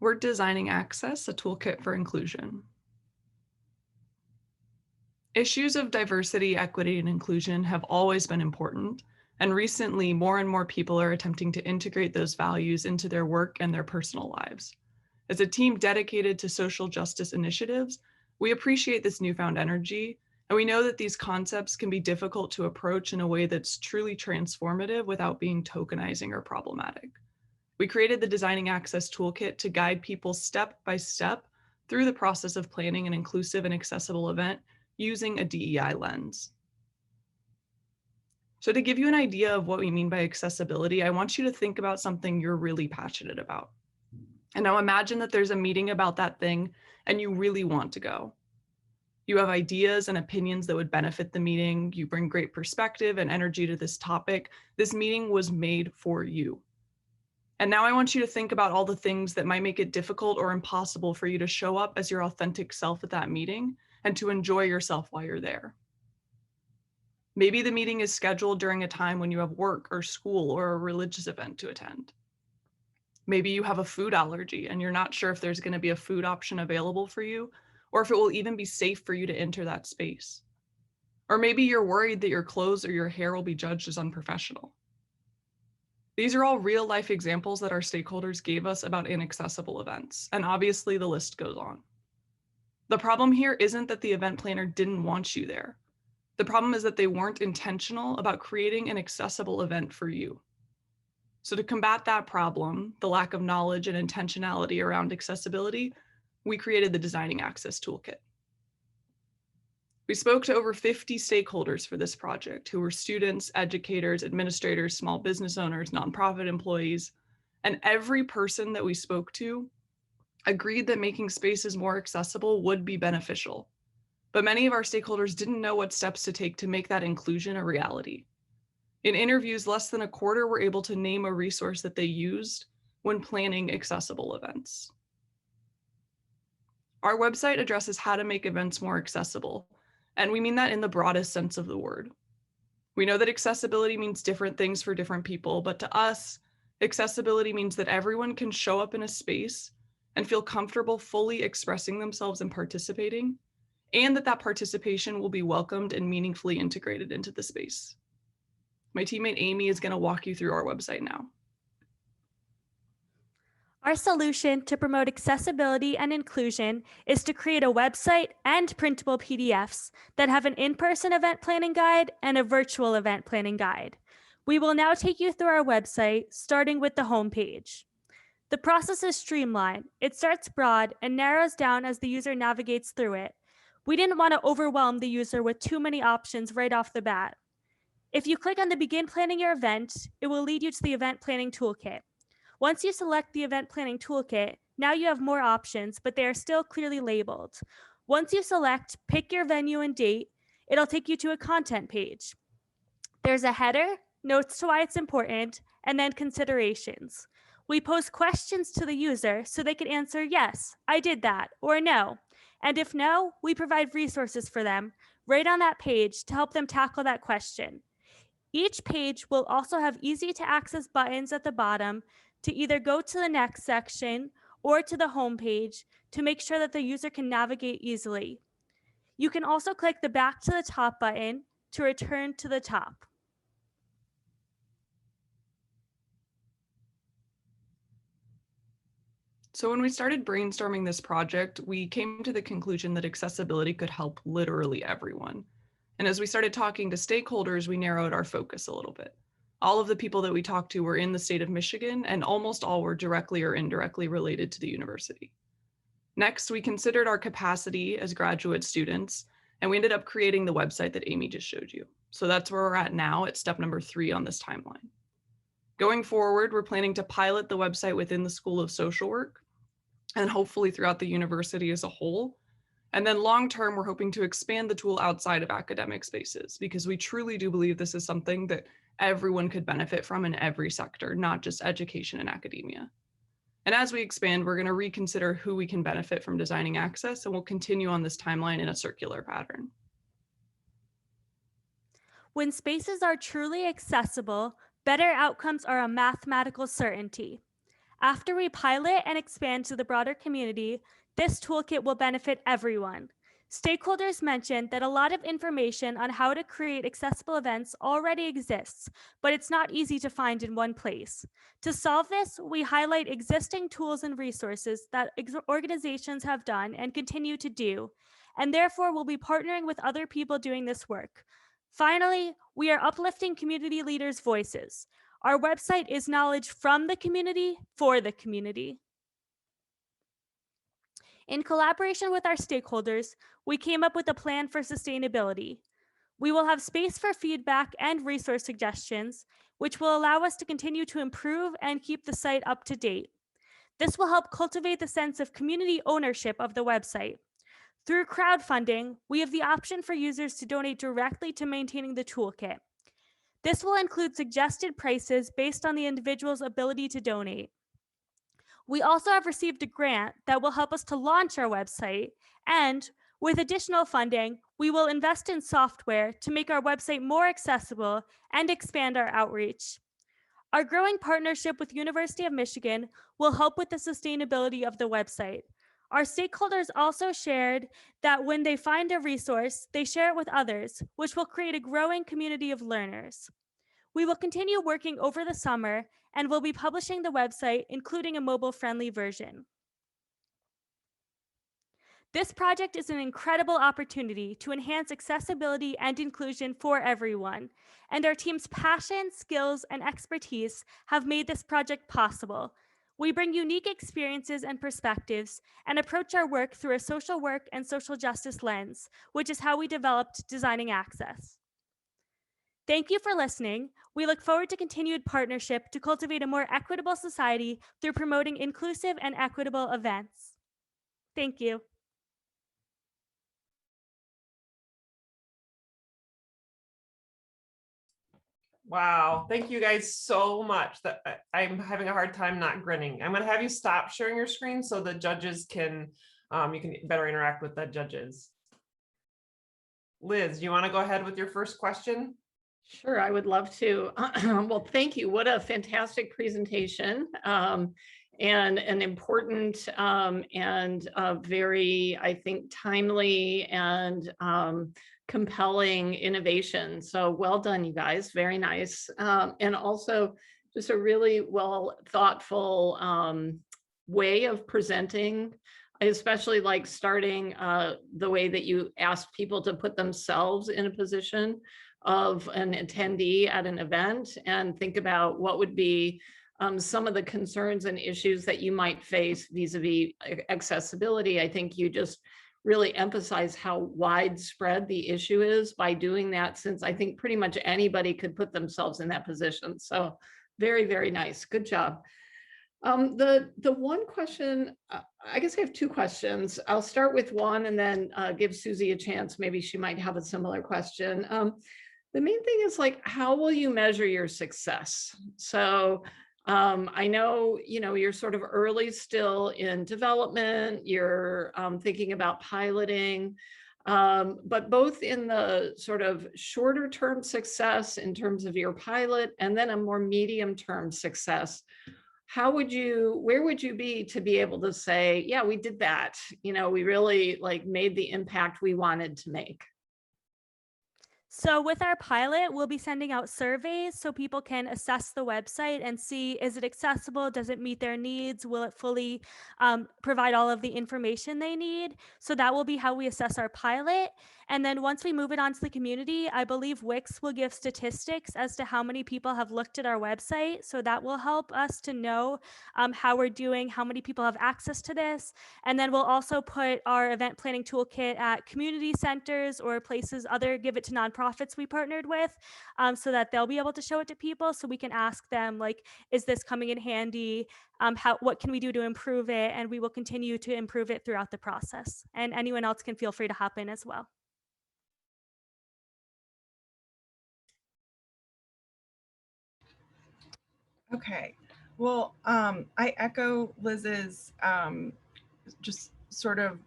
We're designing Access, a toolkit for inclusion. Issues of diversity, equity, and inclusion have always been important, and recently more and more people are attempting to integrate those values into their work and their personal lives. As a team dedicated to social justice initiatives, we appreciate this newfound energy, and we know that these concepts can be difficult to approach in a way that's truly transformative without being tokenizing or problematic. We created the Designing Access Toolkit to guide people step by step through the process of planning an inclusive and accessible event using a DEI lens. So to give you an idea of what we mean by accessibility, I want you to think about something you're really passionate about. And now imagine that there's a meeting about that thing and you really want to go. You have ideas and opinions that would benefit the meeting. You bring great perspective and energy to this topic. This meeting was made for you. And now I want you to think about all the things that might make it difficult or impossible for you to show up as your authentic self at that meeting and to enjoy yourself while you're there. Maybe the meeting is scheduled during a time when you have work or school or a religious event to attend. Maybe you have a food allergy and you're not sure if there's going to be a food option available for you or if it will even be safe for you to enter that space. Or maybe you're worried that your clothes or your hair will be judged as unprofessional. These are all real life examples that our stakeholders gave us about inaccessible events, and obviously the list goes on. The problem here isn't that the event planner didn't want you there. The problem is that they weren't intentional about creating an accessible event for you. So to combat that problem, the lack of knowledge and intentionality around accessibility, we created the Designing Access Toolkit. We spoke to over 50 stakeholders for this project, who were students, educators, administrators, small business owners, nonprofit employees, and every person that we spoke to agreed that making spaces more accessible would be beneficial. But many of our stakeholders didn't know what steps to take to make that inclusion a reality. In interviews, less than a quarter were able to name a resource that they used when planning accessible events. Our website addresses how to make events more accessible, and we mean that in the broadest sense of the word. We know that accessibility means different things for different people, but to us, accessibility means that everyone can show up in a space and feel comfortable fully expressing themselves and participating, and that participation will be welcomed and meaningfully integrated into the space. My teammate Amy is going to walk you through our website now. Our solution to promote accessibility and inclusion is to create a website and printable PDFs that have an in-person event planning guide and a virtual event planning guide. We will now take you through our website, starting with the homepage. The process is streamlined. It starts broad and narrows down as the user navigates through it. We didn't want to overwhelm the user with too many options right off the bat. If you click on the Begin Planning Your Event, it will lead you to the Event Planning Toolkit. Once you select the Event Planning Toolkit, now you have more options, but they are still clearly labeled. Once you select Pick Your Venue and Date, it'll take you to a content page. There's a header, notes to why it's important, and then considerations. We pose questions to the user so they can answer yes, I did that, or no. And if no, we provide resources for them right on that page to help them tackle that question. Each page will also have easy to access buttons at the bottom to either go to the next section or to the home page to make sure that the user can navigate easily. You can also click the Back to the Top button to return to the top. So when we started brainstorming this project, we came to the conclusion that accessibility could help literally everyone. And as we started talking to stakeholders, we narrowed our focus a little bit. All of the people that we talked to were in the state of Michigan, and almost all were directly or indirectly related to the university. Next, we considered our capacity as graduate students, and we ended up creating the website that Amy just showed you. So that's where we're at now at step number 3 on this timeline. Going forward, we're planning to pilot the website within the School of Social Work, and hopefully throughout the university as a whole. And then long-term, we're hoping to expand the tool outside of academic spaces, because we truly do believe this is something that everyone could benefit from in every sector, not just education and academia. And as we expand, we're going to reconsider who we can benefit from designing access, and we'll continue on this timeline in a circular pattern. When spaces are truly accessible, better outcomes are a mathematical certainty. After we pilot and expand to the broader community, this toolkit will benefit everyone. Stakeholders mentioned that a lot of information on how to create accessible events already exists, but it's not easy to find in one place. To solve this, we highlight existing tools and resources that organizations have done and continue to do, and therefore we'll be partnering with other people doing this work. Finally, we are uplifting community leaders' voices. Our website is knowledge from the community for the community. In collaboration with our stakeholders, we came up with a plan for sustainability. We will have space for feedback and resource suggestions, which will allow us to continue to improve and keep the site up to date. This will help cultivate the sense of community ownership of the website. Through crowdfunding, we have the option for users to donate directly to maintaining the toolkit. This will include suggested prices based on the individual's ability to donate. We also have received a grant that will help us to launch our website, and with additional funding, we will invest in software to make our website more accessible and expand our outreach. Our growing partnership with University of Michigan will help with the sustainability of the website. Our stakeholders also shared that when they find a resource, they share it with others, which will create a growing community of learners. We will continue working over the summer and will be publishing the website, including a mobile-friendly version. This project is an incredible opportunity to enhance accessibility and inclusion for everyone, and our team's passion, skills, and expertise have made this project possible. We bring unique experiences and perspectives and approach our work through a social work and social justice lens, which is how we developed Designing Access. Thank you for listening. We look forward to continued partnership to cultivate a more equitable society through promoting inclusive and equitable events. Thank you. Wow, thank you guys so much. I'm having a hard time not grinning. I'm gonna have you stop sharing your screen so the judges can, you can better interact with the judges. Liz, you wanna go ahead with your first question? Sure, I would love to. Well, thank you. What a fantastic presentation, and an important and very, I think, timely and compelling innovation. So well done, you guys. Very nice. And also just a really well thoughtful way of presenting. I especially like starting the way that you asked people to put themselves in a position of an attendee at an event and think about what would be some of the concerns and issues that you might face vis-a-vis accessibility. I think you just really emphasize how widespread the issue is by doing that, since I think pretty much anybody could put themselves in that position. So very, very nice. Good job. The one question, I guess I have two questions. I'll start with one and then give Suzy a chance. Maybe she might have a similar question. The main thing is, like, how will you measure your success? So I know, you're sort of early still in development, you're thinking about piloting, but both in the sort of shorter term success in terms of your pilot and then a more medium term success, where would you be to be able to say, yeah, we did that, we really made the impact we wanted to make? So with our pilot, we'll be sending out surveys so people can assess the website and see, is it accessible? Does it meet their needs? Will it fully provide all of the information they need? So that will be how we assess our pilot. And then once we move it onto the community, I believe Wix will give statistics as to how many people have looked at our website. So that will help us to know how we're doing, how many people have access to this. And then we'll also put our event planning toolkit at community centers or places, give it to nonprofits we partnered with, so that they'll be able to show it to people, so we can ask them, like, is this coming in handy? What can we do to improve it? And we will continue to improve it throughout the process. And anyone else can feel free to hop in as well. Okay, well, I echo Liz's just sort of,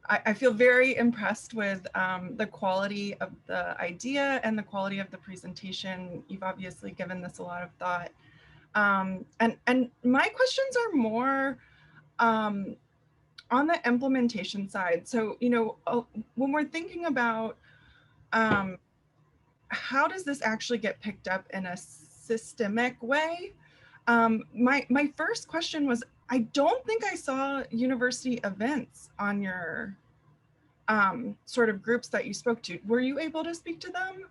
I feel very impressed with the quality of the idea and the quality of the presentation. You've obviously given this a lot of thought. And my questions are more on the implementation side. So, you know, when we're thinking about how does this actually get picked up in a systemic way? My first question was, I don't think I saw university events on your sort of groups that you spoke to. Were you able to speak to them?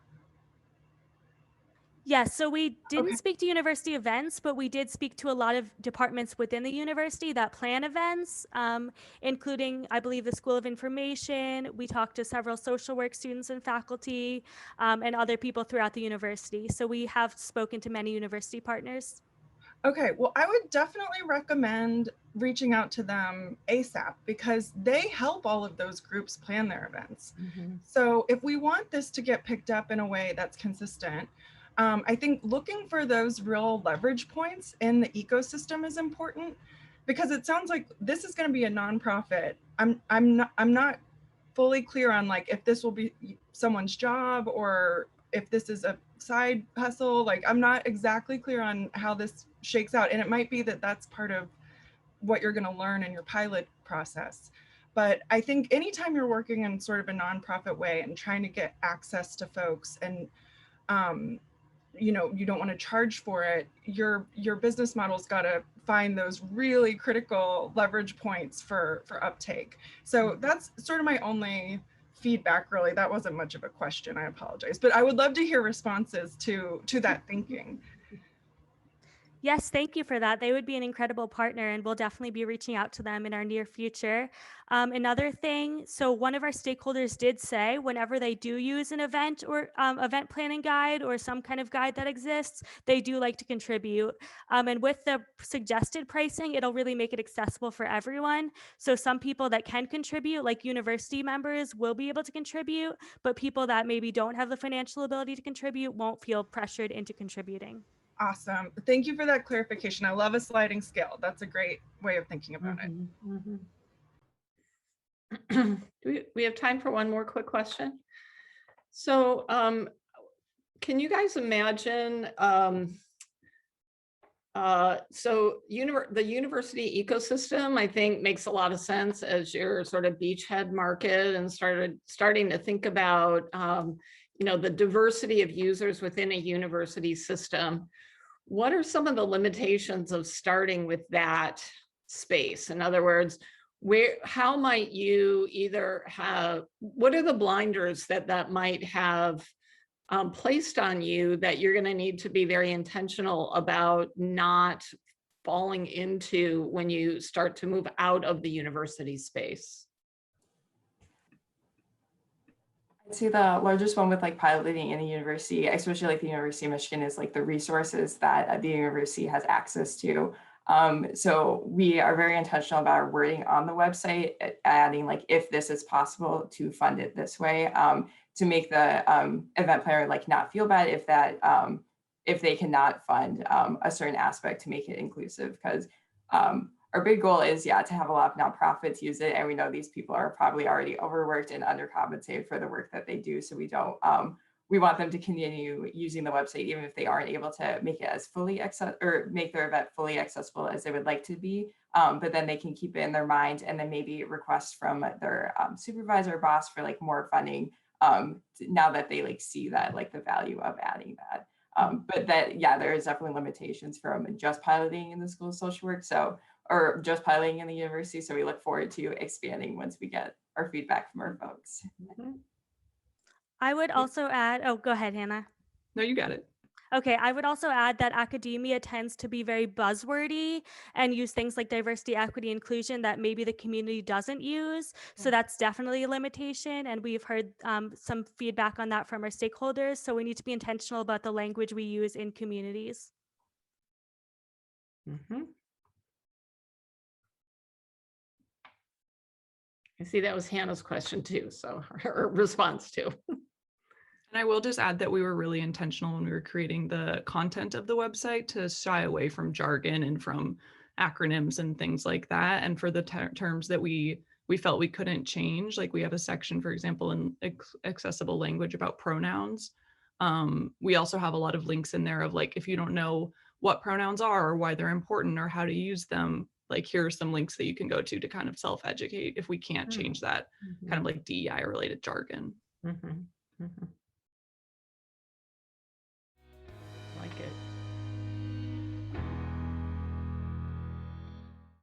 Yes, so we didn't Okay. speak to university events, but we did speak to a lot of departments within the university that plan events, including, I believe, the School of Information. We talked to several social work students and faculty, and other people throughout the university. So we have spoken to many university partners. Okay, well, I would definitely recommend reaching out to them ASAP because they help all of those groups plan their events. So if we want this to get picked up in a way that's consistent, I think looking for those real leverage points in the ecosystem is important because it sounds like this is going to be a nonprofit. I'm not fully clear on like if this will be someone's job or if this is a side hustle. Like I'm not exactly clear on how this shakes out, and it might be that that's part of what you're going to learn in your pilot process. But I think anytime you're working in sort of a nonprofit way and trying to get access to folks and you know, you don't want to charge for it, your business model's got to find those really critical leverage points for uptake. So that's sort of my only feedback, really. That wasn't much of a question, I apologize, but I would love to hear responses to that thinking. Yes, thank you for that. They would be an incredible partner, and we'll definitely be reaching out to them in our near future. Another thing, so one of our stakeholders did say whenever they do use an event or event planning guide or some kind of guide that exists, they do like to contribute. And with the suggested pricing, it'll really make it accessible for everyone. So some people that can contribute, like university members, will be able to contribute, but people that maybe don't have the financial ability to contribute won't feel pressured into contributing. Awesome. Thank you for that clarification. I love a sliding scale. That's a great way of thinking about it. Do we have time for one more quick question? So can you guys imagine, so the university ecosystem, I think, makes a lot of sense as your sort of beachhead market and starting to think about, you know, the diversity of users within a university system. What are some of the limitations of starting with that space? In other words, how might you either have, what are the blinders that might have placed on you that you're going to need to be very intentional about not falling into when you start to move out of the university space? I'd say the largest one with like piloting in the university, especially like the University of Michigan, is like the resources that the university has access to. So we are very intentional about our wording on the website, adding like, if this is possible to fund it this way, to make the event planner like not feel bad if that if they cannot fund a certain aspect, to make it inclusive, because our big goal is, yeah, to have a lot of nonprofits use it. And we know these people are probably already overworked and undercompensated for the work that they do. So we don't, we want them to continue using the website, even if they aren't able to make it as fully or make their event fully accessible as they would like to be. But then they can keep it in their mind and then maybe request from their supervisor or boss for like more funding now that they like see that, like the value of adding that. But that, yeah, there is definitely limitations from just piloting in the School of Social Work. So, or just piloting in the university. So we look forward to expanding once we get our feedback from our folks. I would also add, oh, go ahead, Hannah. No, you got it. Okay, I would also add that academia tends to be very buzzwordy and use things like diversity, equity, inclusion that maybe the community doesn't use. So that's definitely a limitation. And we've heard some feedback on that from our stakeholders. So we need to be intentional about the language we use in communities. I see that was Hannah's question too, so her response too. And I will just add that we were really intentional when we were creating the content of the website to shy away from jargon and from acronyms and things like that. And for the terms that we felt we couldn't change, like we have a section, for example, in accessible language about pronouns. We also have a lot of links in there of like, if you don't know what pronouns are or why they're important or how to use them. Like, here are some links that you can go to kind of self-educate if we can't change that kind of like DEI related jargon.